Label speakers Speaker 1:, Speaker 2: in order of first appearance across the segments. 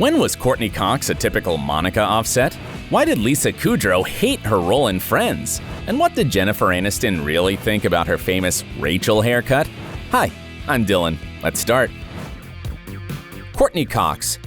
Speaker 1: When was Courtney Cox a typical Monica offset? Why did Lisa Kudrow hate her role in Friends? And what did Jennifer Aniston really think about her famous Rachel haircut? Hi, I'm Dylan. Let's start. Courtney Cox.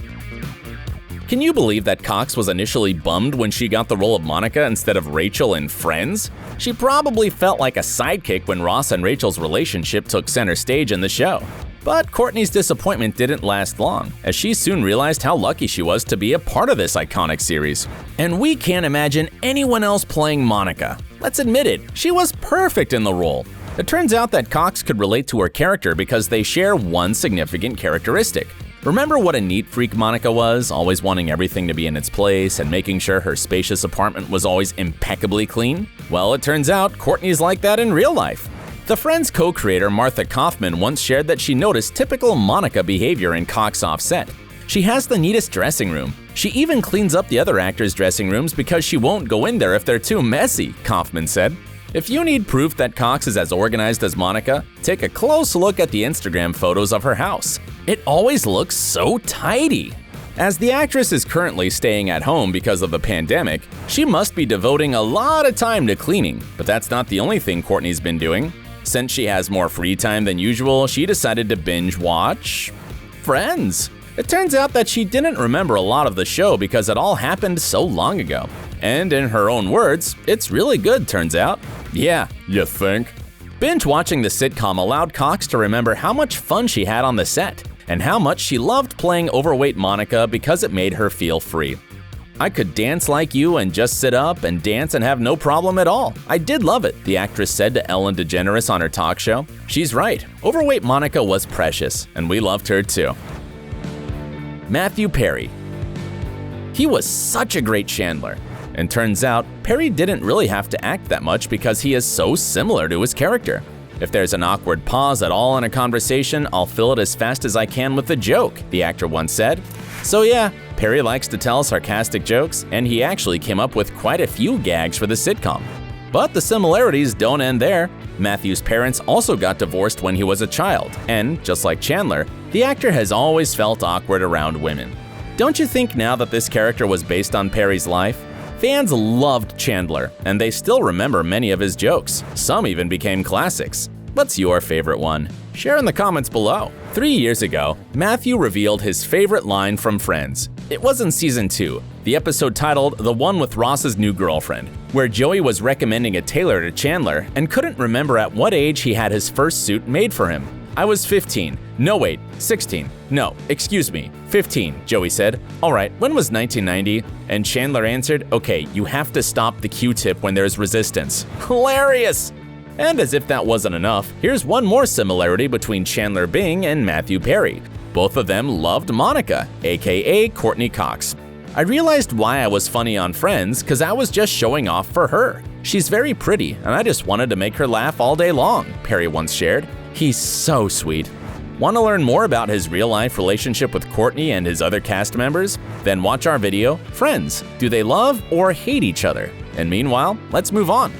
Speaker 1: Can you believe that Cox was initially bummed when she got the role of Monica instead of Rachel in Friends? She probably felt like a sidekick when Ross and Rachel's relationship took center stage in the show. But Courtney's disappointment didn't last long, as she soon realized how lucky she was to be a part of this iconic series. And we can't imagine anyone else playing Monica. Let's admit it, she was perfect in the role. It turns out that Cox could relate to her character because they share one significant characteristic. Remember what a neat freak Monica was, always wanting everything to be in its place and making sure her spacious apartment was always impeccably clean? Well, it turns out Courtney's like that in real life. The Friends co-creator Martha Kaufman once shared that she noticed typical Monica behavior in Cox offset. She has the neatest dressing room. She even cleans up the other actors' dressing rooms because she won't go in there if they're too messy, Kaufman said. If you need proof that Cox is as organized as Monica, take a close look at the Instagram photos of her house. It always looks so tidy. As the actress is currently staying at home because of the pandemic, she must be devoting a lot of time to cleaning, but that's not the only thing Courtney's been doing. Since she has more free time than usual, she decided to binge watch Friends. It turns out that she didn't remember a lot of the show because it all happened so long ago. And in her own words, it's really good, turns out. Yeah, you think? Binge watching the sitcom allowed Cox to remember how much fun she had on the set, and how much she loved playing overweight Monica because it made her feel free. I could dance like you and just sit up and dance and have no problem at all. I did love it, the actress said to Ellen DeGeneres on her talk show. She's right, overweight Monica was precious, and we loved her too. Matthew Perry. He was such a great Chandler. And turns out, Perry didn't really have to act that much because he is so similar to his character. If there's an awkward pause at all in a conversation, I'll fill it as fast as I can with a joke, the actor once said. So yeah, Perry likes to tell sarcastic jokes, and he actually came up with quite a few gags for the sitcom. But the similarities don't end there. Matthew's parents also got divorced when he was a child, and just like Chandler, the actor has always felt awkward around women. Don't you think now that this character was based on Perry's life? Fans loved Chandler, and they still remember many of his jokes. Some even became classics. What's your favorite one? Share in the comments below. 3 years ago, Matthew revealed his favorite line from Friends. It was in season 2, the episode titled The One with Ross's New Girlfriend, where Joey was recommending a tailor to Chandler and couldn't remember at what age he had his first suit made for him. I was 15. No wait, 16. No, excuse me, 15, Joey said. Alright, when was 1990? And Chandler answered, okay, you have to stop the Q-tip when there's resistance. Hilarious! And as if that wasn't enough, here's one more similarity between Chandler Bing and Matthew Perry. Both of them loved Monica, aka Courtney Cox. I realized why I was funny on Friends because I was just showing off for her. She's very pretty, and I just wanted to make her laugh all day long, Perry once shared. He's so sweet. Want to learn more about his real-life relationship with Courtney and his other cast members? Then watch our video, Friends, do they love or hate each other? And meanwhile, let's move on.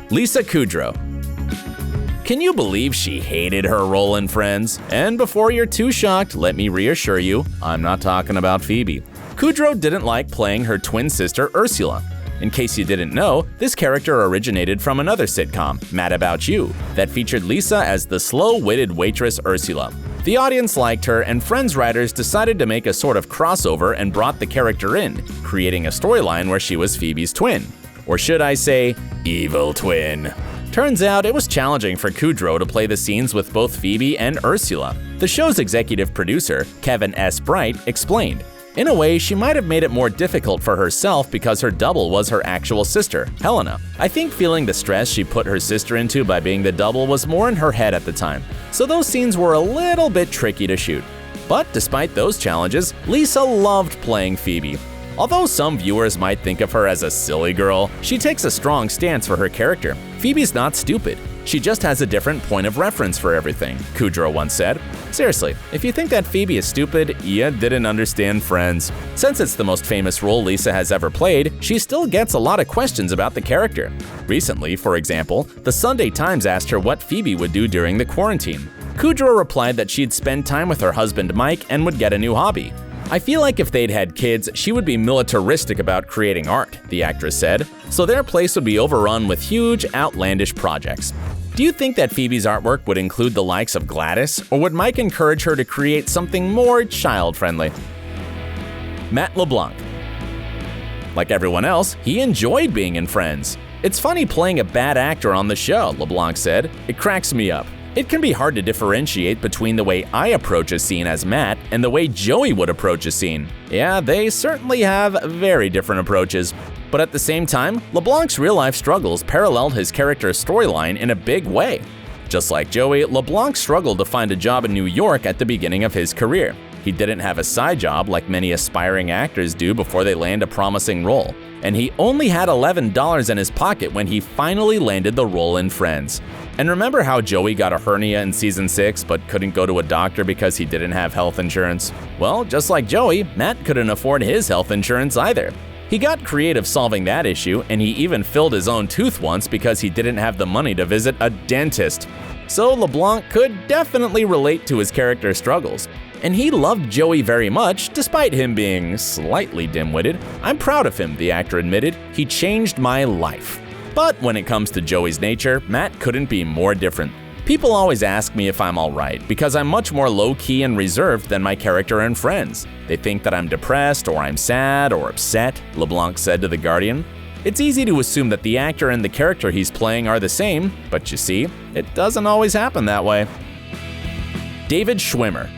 Speaker 1: Lisa Kudrow. Can you believe she hated her role in Friends? And before you're too shocked, let me reassure you, I'm not talking about Phoebe. Kudrow didn't like playing her twin sister Ursula. In case you didn't know, this character originated from another sitcom, Mad About You, that featured Lisa as the slow-witted waitress Ursula. The audience liked her, and Friends writers decided to make a sort of crossover and brought the character in, creating a storyline where she was Phoebe's twin. Or should I say, evil twin. Turns out it was challenging for Kudrow to play the scenes with both Phoebe and Ursula. The show's executive producer, Kevin S. Bright, explained, in a way, she might have made it more difficult for herself because her double was her actual sister, Helena. I think feeling the stress she put her sister into by being the double was more in her head at the time, so those scenes were a little bit tricky to shoot. But despite those challenges, Lisa loved playing Phoebe. Although some viewers might think of her as a silly girl, she takes a strong stance for her character. Phoebe's not stupid. She just has a different point of reference for everything, Kudrow once said. Seriously, if you think that Phoebe is stupid, you didn't understand Friends. Since it's the most famous role Lisa has ever played, she still gets a lot of questions about the character. Recently, for example, the Sunday Times asked her what Phoebe would do during the quarantine. Kudrow replied that she'd spend time with her husband Mike and would get a new hobby. I feel like if they'd had kids, she would be militaristic about creating art, the actress said, so their place would be overrun with huge, outlandish projects. Do you think that Phoebe's artwork would include the likes of Gladys, or would Mike encourage her to create something more child-friendly? Matt LeBlanc. Like everyone else, he enjoyed being in Friends. It's funny playing a bad actor on the show, LeBlanc said. It cracks me up. It can be hard to differentiate between the way I approach a scene as Matt and the way Joey would approach a scene. Yeah, they certainly have very different approaches. But at the same time, LeBlanc's real-life struggles paralleled his character's storyline in a big way. Just like Joey, LeBlanc struggled to find a job in New York at the beginning of his career. He didn't have a side job like many aspiring actors do before they land a promising role. And he only had $11 in his pocket when he finally landed the role in Friends. And remember how Joey got a hernia in season 6 but couldn't go to a doctor because he didn't have health insurance? Well, just like Joey, Matt couldn't afford his health insurance either. He got creative solving that issue, and he even filled his own tooth once because he didn't have the money to visit a dentist. So LeBlanc could definitely relate to his character's struggles. And he loved Joey very much, despite him being slightly dim-witted. I'm proud of him, the actor admitted. He changed my life. But when it comes to Joey's nature, Matt couldn't be more different. People always ask me if I'm alright, because I'm much more low-key and reserved than my character in Friends. They think that I'm depressed, or I'm sad, or upset, LeBlanc said to The Guardian. It's easy to assume that the actor and the character he's playing are the same, but you see, it doesn't always happen that way. David Schwimmer.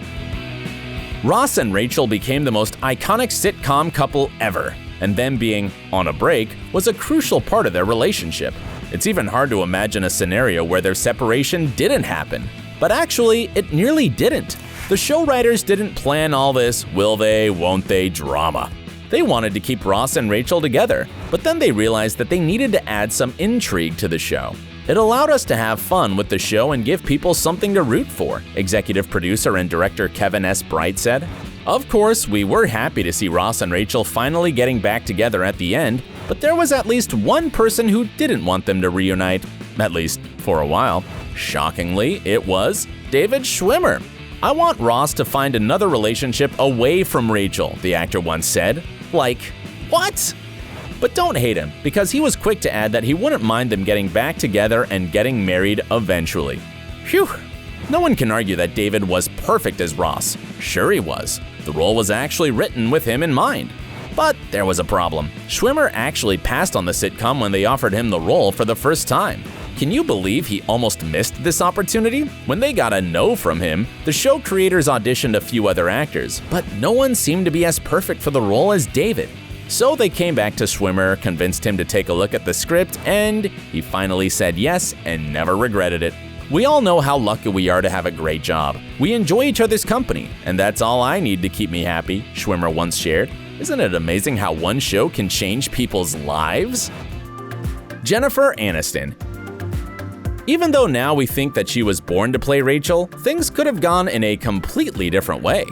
Speaker 1: Ross and Rachel became the most iconic sitcom couple ever, and them being on a break was a crucial part of their relationship. It's even hard to imagine a scenario where their separation didn't happen. But actually, it nearly didn't. The show writers didn't plan all this will they, won't they drama. They wanted to keep Ross and Rachel together, but then they realized that they needed to add some intrigue to the show. It allowed us to have fun with the show and give people something to root for, executive producer and director Kevin S. Bright said. Of course, we were happy to see Ross and Rachel finally getting back together at the end, but there was at least one person who didn't want them to reunite, at least for a while. Shockingly, it was David Schwimmer. I want Ross to find another relationship away from Rachel, the actor once said. Like, what? But don't hate him, because he was quick to add that he wouldn't mind them getting back together and getting married eventually. Phew! No one can argue that David was perfect as Ross. Sure he was. The role was actually written with him in mind. But there was a problem. Schwimmer actually passed on the sitcom when they offered him the role for the first time. Can you believe he almost missed this opportunity? When they got a no from him, the show creators auditioned a few other actors, but no one seemed to be as perfect for the role as David. So they came back to Schwimmer, convinced him to take a look at the script, and he finally said yes and never regretted it. We all know how lucky we are to have a great job. We enjoy each other's company, and that's all I need to keep me happy, Schwimmer once shared. Isn't it amazing how one show can change people's lives? Jenifer Aniston. Even though now we think that she was born to play Rachel, things could have gone in a completely different way.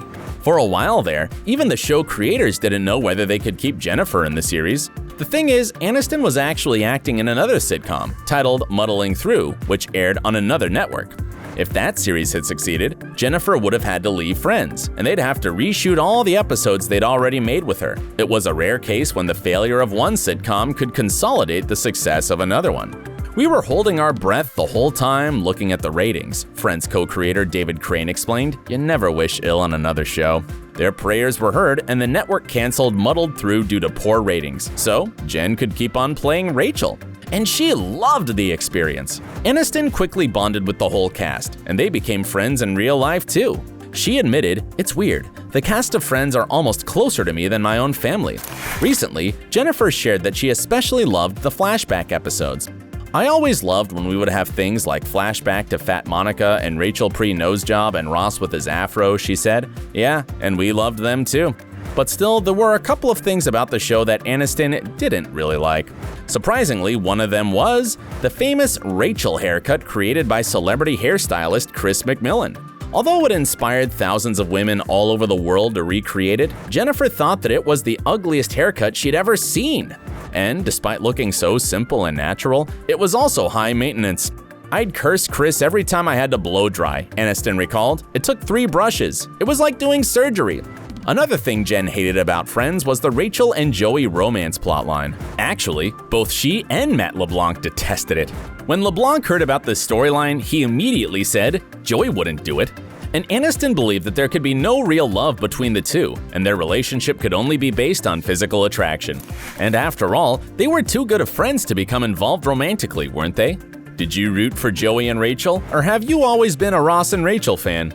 Speaker 1: For a while there, even the show creators didn't know whether they could keep Jenifer in the series. The thing is, Aniston was actually acting in another sitcom, titled Muddling Through, which aired on another network. If that series had succeeded, Jenifer would have had to leave Friends, and they'd have to reshoot all the episodes they'd already made with her. It was a rare case when the failure of one sitcom could consolidate the success of another one. We were holding our breath the whole time looking at the ratings, Friends co-creator David Crane explained. You never wish ill on another show. Their prayers were heard, and the network canceled Muddled Through due to poor ratings, so Jen could keep on playing Rachel. And she loved the experience. Aniston quickly bonded with the whole cast, and they became friends in real life too. She admitted, "It's weird. The cast of Friends are almost closer to me than my own family." Recently, Jenifer shared that she especially loved the flashback episodes. I always loved when we would have things like flashback to Fat Monica and Rachel pre-nose job and Ross with his afro, she said. Yeah, and we loved them too. But still, there were a couple of things about the show that Aniston didn't really like. Surprisingly, one of them was the famous Rachel haircut created by celebrity hairstylist Chris McMillan. Although it inspired thousands of women all over the world to recreate it, Jenifer thought that it was the ugliest haircut she'd ever seen. And despite looking so simple and natural, it was also high maintenance. I'd curse Chris every time I had to blow dry, Aniston recalled. It took 3 brushes. It was like doing surgery. Another thing Jen hated about Friends was the Rachel and Joey romance plotline. Actually, both she and Matt LeBlanc detested it. When LeBlanc heard about this storyline, he immediately said Joey wouldn't do it. And Aniston believed that there could be no real love between the two, and their relationship could only be based on physical attraction. And after all, they were too good of friends to become involved romantically, weren't they? Did you root for Joey and Rachel, or have you always been a Ross and Rachel fan?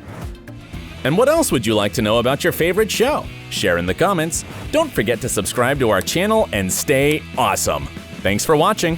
Speaker 1: And what else would you like to know about your favorite show? Share in the comments. Don't forget to subscribe to our channel and stay awesome. Thanks for watching.